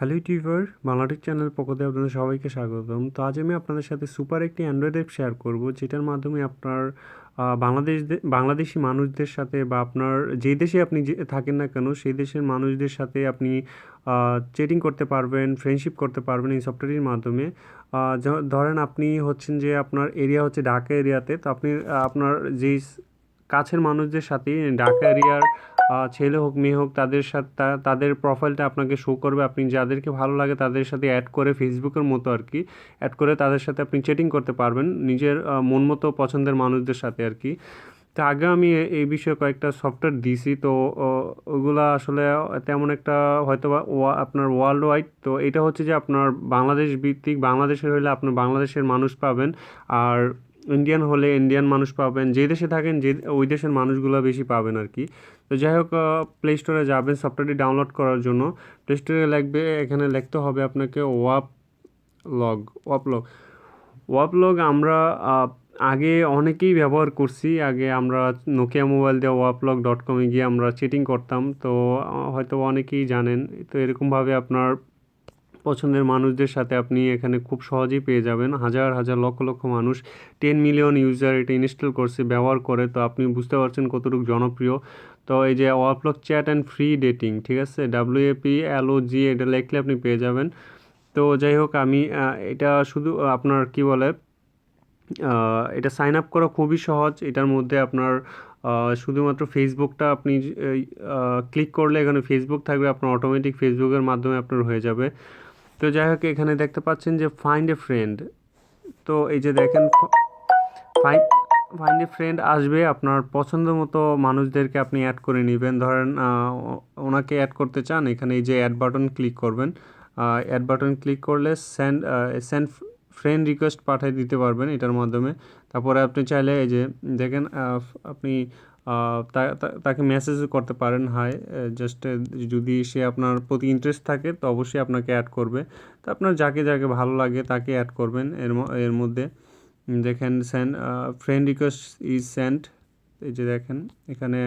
Hello YouTuber, Bangla Tech channel পক্ষ থেকে আপনাদের সবাইকে স্বাগতম। তো আজ আমি আপনাদের সাথে সুপার একটি অ্যান্ড্রয়েড অ্যাপ শেয়ার করব, যেটার মাধ্যমে আপনার বাংলাদেশি মানুষদের সাথে বা আপনার যেই দেশে আপনি থাকেন না কেন সেই দেশের মানুষদের সাথে আপনি চ্যাটিং করতে পারবেন, ফ্রেন্ডশিপ করতে পারবেন এই সফটওয়্যারটির মাধ্যমে। ধরেন আপনি হচ্ছেন যে আপনার এরিয়া হচ্ছে ঢাকা এরিয়াতে, তো আপনি আপনার যেই কাছের মানুষদের সাথে ঢাকা এরিয়ার ছেলে হোক মেয়ে হোক তাদের সাথে তাদের প্রোফাইলটা আপনাকে শো করবে। আপনি যাদেরকে ভালো লাগে তাদের সাথে অ্যাড করে, ফেসবুকের মতো আর কি, অ্যাড করে তাদের সাথে আপনি চ্যাটিং করতে পারবেন নিজের মন মতো পছন্দের মানুষদের সাথে আর কি। তো আগে আমি এই বিষয়ে কয়েকটা সফটওয়্যার দিছি, তো ওগুলা আসলে তেমন একটা হয়তো বা আপনার ওয়ার্ল্ড ওয়াইড, তো এটা হচ্ছে যে আপনার বাংলাদেশ ভিত্তিক, বাংলাদেশের হলে আপনার বাংলাদেশের মানুষ পাবেন, আর ইন্ডিয়ান হলে ইন্ডিয়ান মানুষ পাবেন। যে দেশে থাকেন যে ওই দেশের মানুষগুলো বেশি পাবেন আর কি। তো যাই হোক, প্লে স্টোরে যাবেন সফটওয়্যারটি ডাউনলোড করার জন্য। প্লে স্টোরে লিখবে, এখানে লিখতে হবে আপনাকে ওয়াপলগ। ওয়াপলগ আমরা আগে অনেকেই ব্যবহার করছি। আগে আমরা নোকিয়া মোবাইল দিয়ে waplog.com-এ গিয়ে আমরা চ্যাটিং করতাম, তো হয়তো অনেকেই জানেন। তো এরকমভাবে আপনার পছন্দের মানুষদের সাথে আপনি এখানে খুব সহজেই পেয়ে যাবেন। হাজার হাজার লক্ষ লক্ষ মানুষ, 10 মিলিয়ন ইউজার এটা ইনস্টল করছে, ব্যবহার করে। তো আপনি বুঝতে পারছেন কতটুকু জনপ্রিয়। তো এই যে ওয়াপলগ চ্যাট অ্যান্ড ফ্রি ডেটিং, ঠিক আছে, WAPLOG, এটা লিখলে আপনি পেয়ে যাবেন। তো যাই হোক, আমি এটা শুধু আপনার কি বলে, এটা সাইন আপ করা খুবই সহজ। এটার মধ্যে আপনার শুধুমাত্র ফেসবুকটা আপনি ক্লিক করলে এখানে ফেসবুক থাকবে, আপনার অটোমেটিক ফেসবুকের মাধ্যমে আপনার হয়ে যাবে। তো যাই হোক, এখানে দেখতে পাচ্ছেন যে ফাইন্ড এ ফ্রেন্ড। তো এই যে দেখেন, ফাইন্ড ফাইন্ড এ ফ্রেন্ড আসবে, আপনার পছন্দ মতো মানুষদেরকে আপনি অ্যাড করে নেবেন। ধরেন ওনাকে অ্যাড করতে চান, এখানে এই যে অ্যাড বাটন ক্লিক করবেন। অ্যাড বাটন ক্লিক করলে সেন্ড ফ্রেন্ড রিকোয়েস্ট পাঠিয়ে দিতে পারবেন এটার মাধ্যমে। তারপরে আপনি চাইলে এই যে দেখেন, আপনি তাকে মেসেজ করতে পারেন, হাই, জাস্ট যদি সে আপনার প্রতি ইন্টারেস্ট থাকে তো অবশ্যই আপনাকে অ্যাড করবে। তো আপনার যাকে যাকে ভালো লাগে তাকে অ্যাড করবেন। এর মধ্যে দেখেন ফ্রেন্ড রিকোয়েস্ট ইজ সেন্ট। এই যে দেখেন এখানে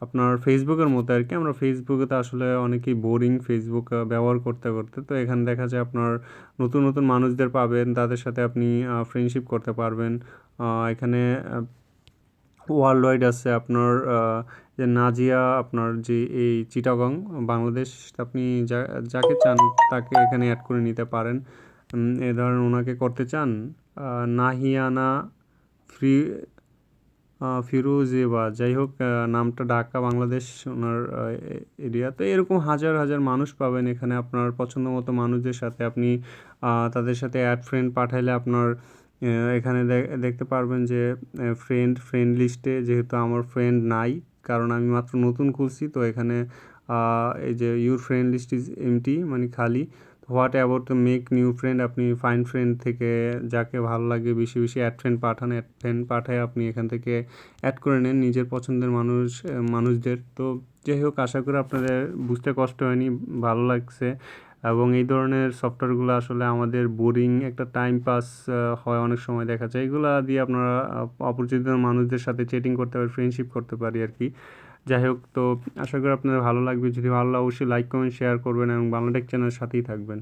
আপনার ফেসবুকের মতো আর কি। আমরা ফেসবুকে তো আসলে অনেকেই বোরিং ফেসবুক ব্যবহার করতে করতে। তো এখানে দেখা যায় আপনার নতুন নতুন মানুষদের পাবেন, তাদের সাথে আপনি ফ্রেন্ডশিপ করতে পারবেন। এখানে ওয়ার্ল্ড ওয়াইড আছে আপনার যে নাজিয়া, আপনার যে এই চিটাগং বাংলাদেশ, আপনি যাকে চান তাকে এখানে অ্যাড করে নিতে পারেন। এ ধরেন ওনাকে করতে চান নাহিয়ানা ফ্রি ফিরোজেবা, যাই হোক, নামটা ঢাকা বাংলাদেশ ওনার এরিয়া। তো এরকম হাজার হাজার মানুষ পাবেন এখানে। আপনার পছন্দ মতো মানুষদের সাথে আপনি তাদের সাথে অ্যাড ফ্রেন্ড পাঠাইলে আপনার এখানে দেখতে পারবেন যে ফ্রেন্ড লিস্টে যেহেতু আমার ফ্রেন্ড নাই, কারণ আমি মাত্র নতুন খুলছি। তো এখানে এই যে your friend list is empty, মানে খালি। What about to make new friend, আপনি ফাইন ফ্রেন্ড থেকে যাকে ভালো লাগে বেশি বেশি অ্যাড ফ্রেন্ড পাঠান। অ্যাড ফ্রেন্ড পাঠায় আপনি এখান থেকে অ্যাড করে নেন নিজের পছন্দের মানুষদের। তো যাই হোক, আশা করি আপনাদের বুঝতে কষ্ট হয়নি, ভালো লাগছে। এবং এই ধরনের সফটওয়্যারগুলো আসলে আমাদের বোরিং একটা টাইম পাস হয় অনেক সময়, দেখা যায় এগুলো দিয়ে আপনারা অপরিচিত মানুষদের সাথে চ্যাটিং করতে পারি, ফ্রেন্ডশিপ করতে পারি আর কি। যাই হোক, তো আশা করি আপনাদের ভালো লাগবে। যদি ভালো লাগে অবশ্যই লাইক কমেন্ট শেয়ার করবেন এবং বাংলাটেক চ্যানেলের সাথেই থাকবেন।